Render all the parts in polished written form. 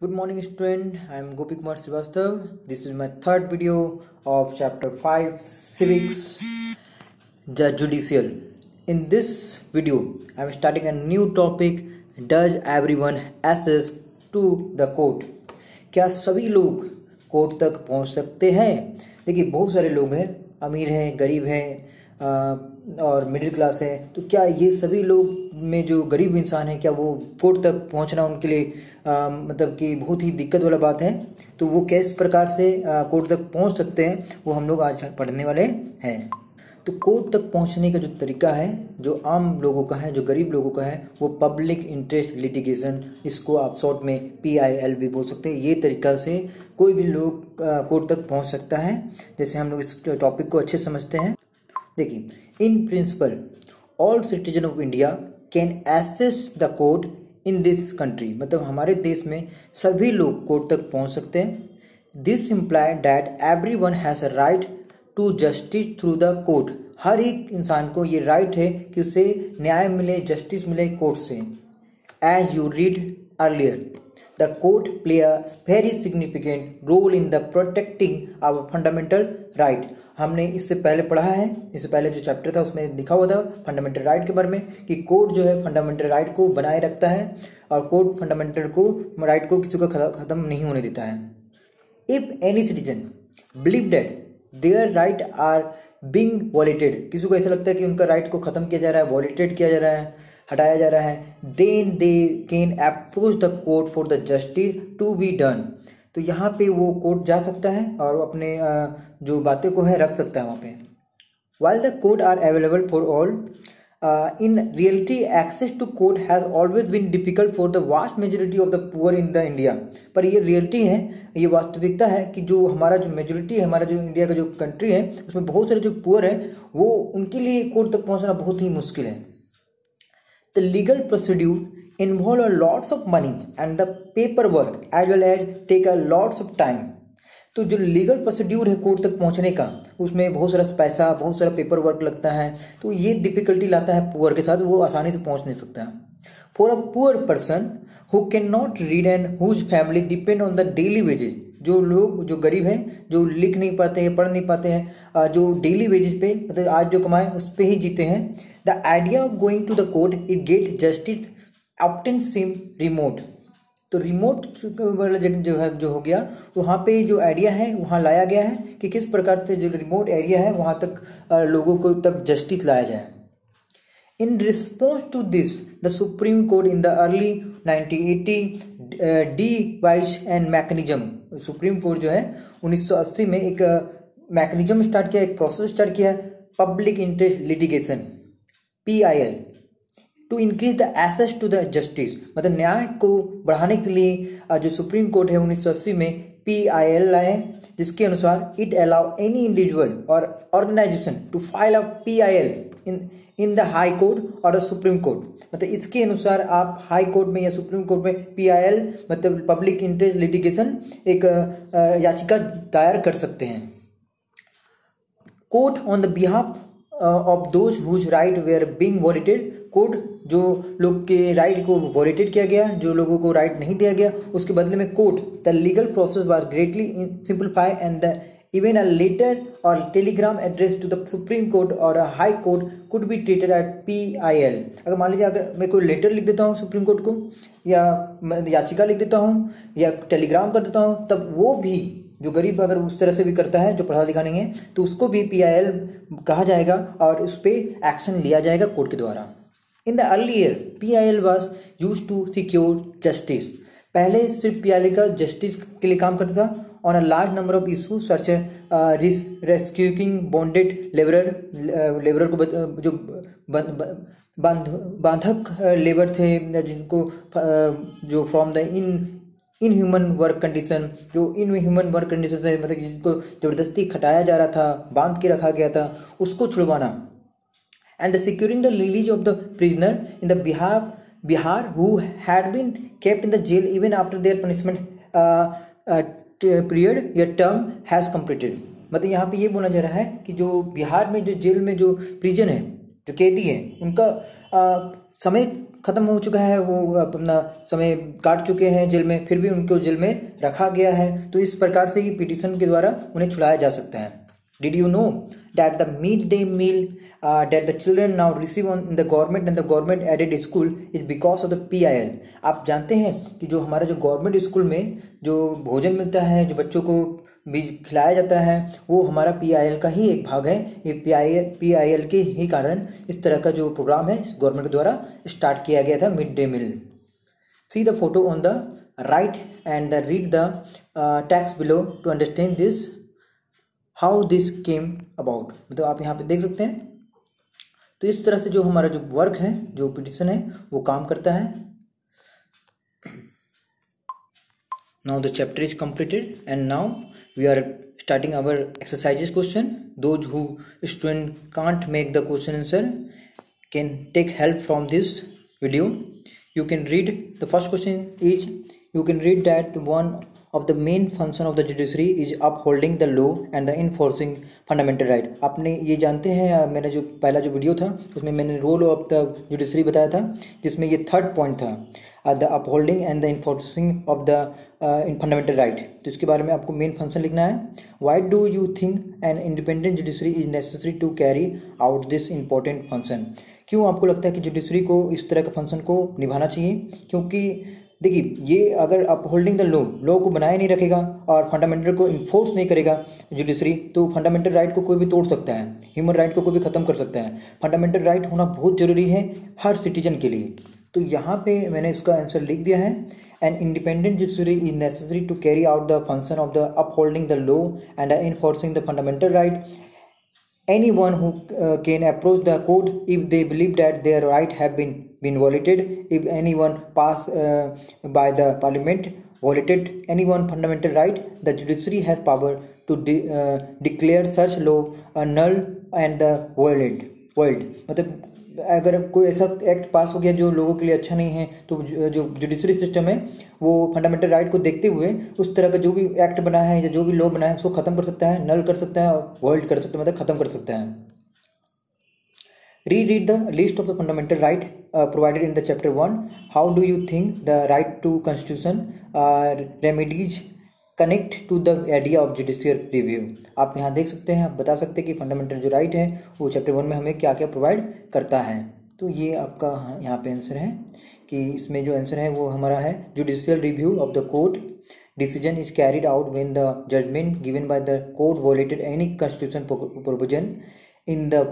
Good morning, student. I am Gopi Kumar Srivastav. This is my third video of chapter 5 Civics, the Judicial. In this video, I am starting a new topic. Does everyone access to the court? क्या सभी लोग court तक पहुंच सकते हैं? देखिए, बहुत सारे लोग हैं, अमीर हैं, गरीब हैं और मिडिल क्लास है। तो क्या ये सभी लोग में जो गरीब इंसान है, क्या वो कोर्ट तक पहुंचना उनके लिए मतलब कि बहुत ही दिक्कत वाला बात है? तो वो किस प्रकार से कोर्ट तक पहुंच सकते हैं, वो हम लोग आज पढ़ने वाले हैं। तो कोर्ट तक पहुंचने का जो तरीका है, जो आम लोगों का है, जो गरीब लोगों का है, वो पब्लिक इंटरेस्ट लिटिगेशन, इसको आप शॉर्ट में PIL भी बोल सकते हैं। ये तरीका से कोई भी लोग कोर्ट तक पहुंच सकता है। जैसे हम लोग इस टॉपिक को अच्छे समझते हैं। देखिए, in principle all citizen of India can access the court in this country, मतलब हमारे देश में सभी लोग कोर्ट तक पहुंच सकते हैं। This imply that everyone has a right to justice through the court. हर एक इंसान को ये राइट है कि उसे न्याय मिले, जस्टिस मिले कोर्ट से। As you read earlier, the court play a very significant role in the protecting our fundamental right. हमने इससे पहले पढ़ा है, इससे पहले जो चैप्टर था उसमें लिखा हुआ था फंडामेंटल राइट के बारे में, कि कोर्ट जो है फंडामेंटल राइट को बनाए रखता है और कोर्ट फंडामेंटल को राइट को किसी को खत्म नहीं होने देता है। If any citizen believe that their right are being violated, किसी को ऐसा लगता है कि उनका राइट को खत्म किया जा रहा है, वॉलेटेड किया जा रहा है, हटाया जा रहा है, then they can approach the court for the justice to be done. तो यहाँ पे वो कोर्ट जा सकता है और अपने जो बातें को है रख सकता है वहाँ पे। While the court are available for all, in reality access to court has always been difficult for the vast majority of the poor in the India। पर ये रियलिटी है, ये वास्तविकता है कि जो हमारा जो मेजोरिटी है, हमारा जो इंडिया का जो कंट्री है, उसमें बहुत सारे जो पुअर हैं, वो उनके लिए कोर्ट तक पहुंचना बहुत ही मुश्किल है। The legal procedure involve a lots of money and the paperwork as well as take a lots of time। तो जो लीगल प्रोसीड्यूर है कोर्ट तक पहुंचने का, उसमें बहुत सारा पैसा, बहुत सारा पेपर वर्क लगता है। तो ये डिफिकल्टी लाता है पुअर के साथ, वो आसानी से पहुंच नहीं सकता। For a poor person who can not read and whose family depend on the daily wages, जो लोग जो गरीब हैं, जो लिख नहीं पाते हैं, पढ़ नहीं पाते हैं, जो डेली वेजेज पे मतलब आज जो कमाए उस पे ही जीते हैं, the idea of going to the court it get justice often seem remote. तो रिमोट वाला जो है जो हो गया, वहाँ पे जो आइडिया है वहाँ लाया गया है कि किस प्रकार से जो रिमोट एरिया है वहाँ तक लोगों को तक जस्टिस लाया जाए। In response to this the supreme court in the early 1980 devise and mechanism. Supreme court जो है 1980 में एक मैकेनिज्म स्टार्ट किया, एक प्रोसेस स्टार्ट किया, public interest litigation PIL, to increase the access to the justice. मतलब न्याय को बढ़ाने के लिए जो सुप्रीम कोर्ट है 1980 में PIL लाए, जिसके अनुसार इट अलाउ एनी इंडिविजुअल और organization to file a PIL in the high court और द सुप्रीम कोर्ट। मतलब इसके अनुसार आप हाई कोर्ट में या सुप्रीम कोर्ट में PIL मतलब पब्लिक इंटरेस्ट लिटिगेशन एक याचिका दायर कर सकते हैं। Court on the behalf of those whose right were being violated, court जो लोग के राइट को वॉलेटेड किया गया, जो लोगों को राइट नहीं दिया गया, उसके बदले में court the legal process was greatly simplify and the even a letter और telegram address to the supreme court और high court could be treated at PIL। अगर मान लीजिए अगर मैं कोई लेटर लिख देता हूँ सुप्रीम कोर्ट को, या याचिका लिख देता हूँ, या टेलीग्राम कर देता हूँ, तब वो भी जो गरीब अगर उस तरह से भी करता है, जो पढ़ा लिखा नहीं है, तो उसको भी PIL कहा जाएगा और उस पर एक्शन लिया जाएगा कोर्ट के द्वारा। In the early year PIL was use to secure justice. पहले सिर्फ PIL का जस्टिस के लिए काम करता था। On a large number of issue such rescuing bonded labourer को जो बांधक लेबर थे, जिनको जो from the inhuman work condition, जो इनह्यूमन वर्क कंडीशन थे, मतलब जिनको जबरदस्ती खटाया जा रहा था, बांध के रखा गया था, उसको छुड़वाना। And the securing the release of the prisoner in the Bihar who had been kept in the jail even after their punishment period या टर्म हैज कंप्लीटेड। मतलब यहाँ पे ये बोला जा रहा है कि जो बिहार में जो जेल में जो प्रिजन है, जो कैदी है, उनका समय ख़त्म हो चुका है, वो अपना समय काट चुके हैं जेल में, फिर भी उनको जेल में रखा गया है। तो इस प्रकार से ही पिटीशन के द्वारा उन्हें छुड़ाया जा सकता है। Did you know that the midday meal that the children now receive on the government and the government aided school is because of the PIL? आप जानते हैं कि जो हमारा जो गवर्नमेंट स्कूल में जो भोजन मिलता है, जो बच्चों को भी खिलाया जाता है, वो हमारा PIL का ही एक भाग है। ये PIL के ही कारण इस तरह का जो प्रोग्राम है गवर्नमेंट के द्वारा स्टार्ट किया गया था, mid day meal. See the photo on the right and read the text below to understand this how this came about। मतलब आप यहाँ पे देख सकते हैं। तो इस तरह से जो हमारा जो वर्क है, जो पिटिशन है, वो काम करता है। Now the chapter is completed and now we are starting our exercises question. Those who student can't make the question answer can take help from this video. You can read the first question is, you can read that one of the main function of the judiciary is upholding the law and the enforcing fundamental right। आपने ये जानते हैं, मैंने जो पहला जो video था उसमें मैंने रोल ऑफ द जुडिशरी बताया था, जिसमें ये थर्ड पॉइंट था, the upholding and the enforcing of the fundamental right. तो इसके बारे में आपको मेन फंक्शन लिखना है। Why do you think an independent judiciary is necessary to carry out this important function? क्यों आपको लगता है कि जुडिशरी को इस तरह का फंक्शन को निभाना चाहिए? क्योंकि देखिए, ये अगर अपहोल्डिंग द लॉ को बनाए नहीं रखेगा और फंडामेंटल को इन्फोर्स नहीं करेगा जुडिशरी, तो फंडामेंटल राइट को कोई भी तोड़ सकता है, ह्यूमन राइट को कोई भी ख़त्म कर सकता है। फंडामेंटल राइट होना बहुत ज़रूरी है हर सिटीजन के लिए। तो यहाँ पे मैंने इसका आंसर लिख दिया है, an independent judiciary is necessary to carry out the function of the upholding the law and enforcing the fundamental right. Anyone who can approach the court if they believe that their right have been violated, if anyone pass by the parliament violated anyone fundamental right, the judiciary has power to declare such law null and the void। मतलब अगर कोई ऐसा act पास हो गया जो लोगों के लिए अच्छा नहीं है, तो जो जुडिशरी सिस्टम है वो फंडामेंटल राइट को देखते हुए उस तरह का जो भी एक्ट बना है या जो भी लॉ बना है उसको ख़त्म कर सकता है, नल कर सकता है और वॉइड कर सकता है, मतलब ख़त्म कर सकता है। Reread the list of the fundamental right provided in the chapter 1. How do you think the right to constitution remedies connect to the idea of judicial review? आप यहाँ देख सकते हैं, आप बता सकते हैं कि फंडामेंटल जो राइट है वो चैप्टर 1 में हमें क्या क्या प्रोवाइड करता है। तो ये आपका यहाँ पे आंसर है कि इसमें जो आंसर है वो हमारा है, judicial review of the court decision is carried out when the judgment given by the court violated any constitution provision. In the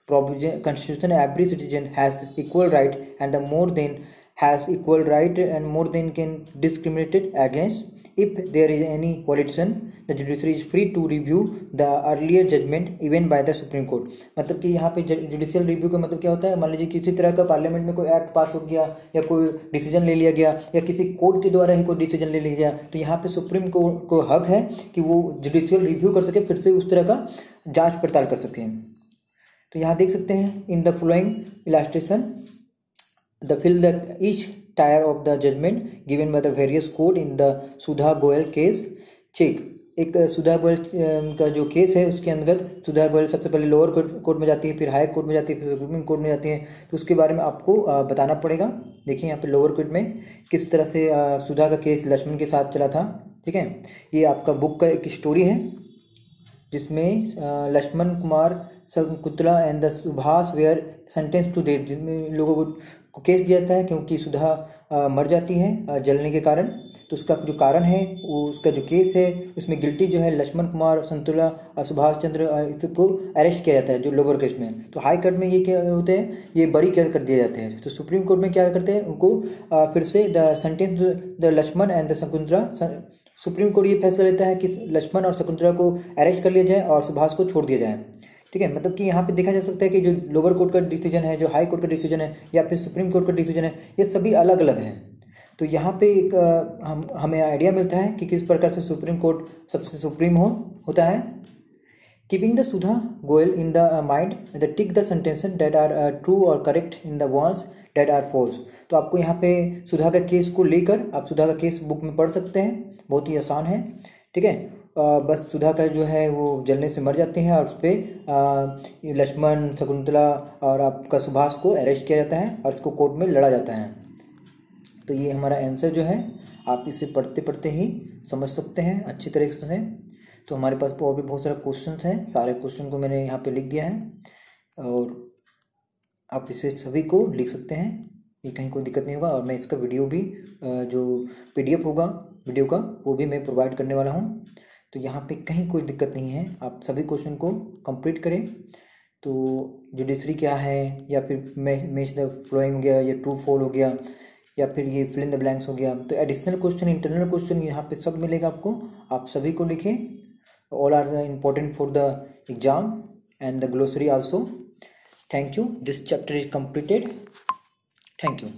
constitution, every citizen has equal right and the more than has equal right and more than can discriminated against. If there is any violation, the judiciary is free to review the earlier judgment even by the Supreme Court। मतलब कि यहाँ पे judicial review का मतलब क्या होता है, मान लीजिए किसी तरह का पार्लियामेंट में कोई एक्ट पास हो गया या कोई डिसीजन ले लिया गया या किसी कोर्ट के द्वारा ही कोई डिसीजन ले लिया गया, तो यहाँ पे सुप्रीम कोर्ट को हक है कि वो जुडिशियल रिव्यू कर सके, फिर से उस तरह का जांच पड़ताल कर सकें। तो यहाँ देख सकते हैं, in the following illustration the fill the each tier of the judgment given by the various court in the Sudha Goyal case. Check, एक सुधा गोयल का जो केस है उसके अंतर्गत सुधा गोयल सबसे पहले लोअर कोर्ट में जाती है, फिर हाई कोर्ट में जाती है, फिर सुप्रीम कोर्ट में जाती है। तो उसके बारे में आपको बताना पड़ेगा। देखिए यहाँ पे लोअर कोर्ट में किस तरह से सुधा का केस लक्ष्मण के साथ चला था। ठीक है, ये आपका बुक का एक स्टोरी है जिसमें Lakshman Kumar Shakuntala and the Subhash were sentence to death, जिसमें लोगों को केस दिया जाता है क्योंकि सुधा मर जाती है जलने के कारण। तो उसका जो कारण है वो उसका जो केस है उसमें गिल्टी जो है लक्ष्मण कुमार, शकुंतला और सुभाष चंद्र को अरेस्ट किया जाता है जो लोअर केस में। तो हाई कोर्ट में ये क्या होते हैं, ये बरी कर दिए जाते हैं। तो सुप्रीम कोर्ट में क्या करते हैं, उनको फिर से the sentence the Lakshman and the Shakuntala, supreme court ये फैसला लेता है कि लक्ष्मण और शकुंतला को अरेस्ट कर लिया जाए और सुभाष को छोड़ दिया जाए। ठीक है, मतलब कि यहाँ पे देखा जा सकता है कि जो लोअर कोर्ट का डिसीजन है, जो हाई कोर्ट का डिसीजन है या फिर सुप्रीम कोर्ट का डिसीजन है, ये सभी अलग अलग हैं। तो यहाँ पे एक हमें आइडिया मिलता है कि किस प्रकार से सुप्रीम कोर्ट सबसे सुप्रीम होता है। Keeping the Sudha Goyal in the mind the tick the sentences that are true और correct in the ones that are false. तो आपको यहाँ पे सुधा का केस को लेकर आप सुधा का केस बुक में पढ़ सकते हैं, बहुत ही आसान है। ठीक है, बस सुधाकर जो है वो जलने से मर जाते हैं और उस पर लक्ष्मण, शकुंतला और आपका सुभाष को अरेस्ट किया जाता है और इसको कोर्ट में लड़ा जाता है। तो ये हमारा आंसर जो है आप इसे पढ़ते पढ़ते ही समझ सकते हैं अच्छी तरीके से। तो हमारे पास और भी बहुत सारे क्वेश्चन हैं, सारे क्वेश्चन को मैंने यहाँ पे लिख दिया है और आप इसे सभी को लिख सकते हैं, ये कहीं कोई दिक्कत नहीं होगा। और मैं इसका वीडियो भी जो PDF होगा वीडियो का वो भी मैं प्रोवाइड करने वाला हूँ। तो यहाँ पे कहीं कोई दिक्कत नहीं है, आप सभी क्वेश्चन को कंप्लीट करें। तो जुडिशरी क्या है, या फिर मैच द फ्लोइंग हो गया, या ट्रू फॉल हो गया, या फिर ये फिल इन द ब्लैंक्स हो गया। तो एडिशनल क्वेश्चन, इंटरनल क्वेश्चन यहाँ पे सब मिलेगा आपको, आप सभी को लिखें। All are the important for the exam and the glossary also. Thank you. This chapter is completed. Thank you.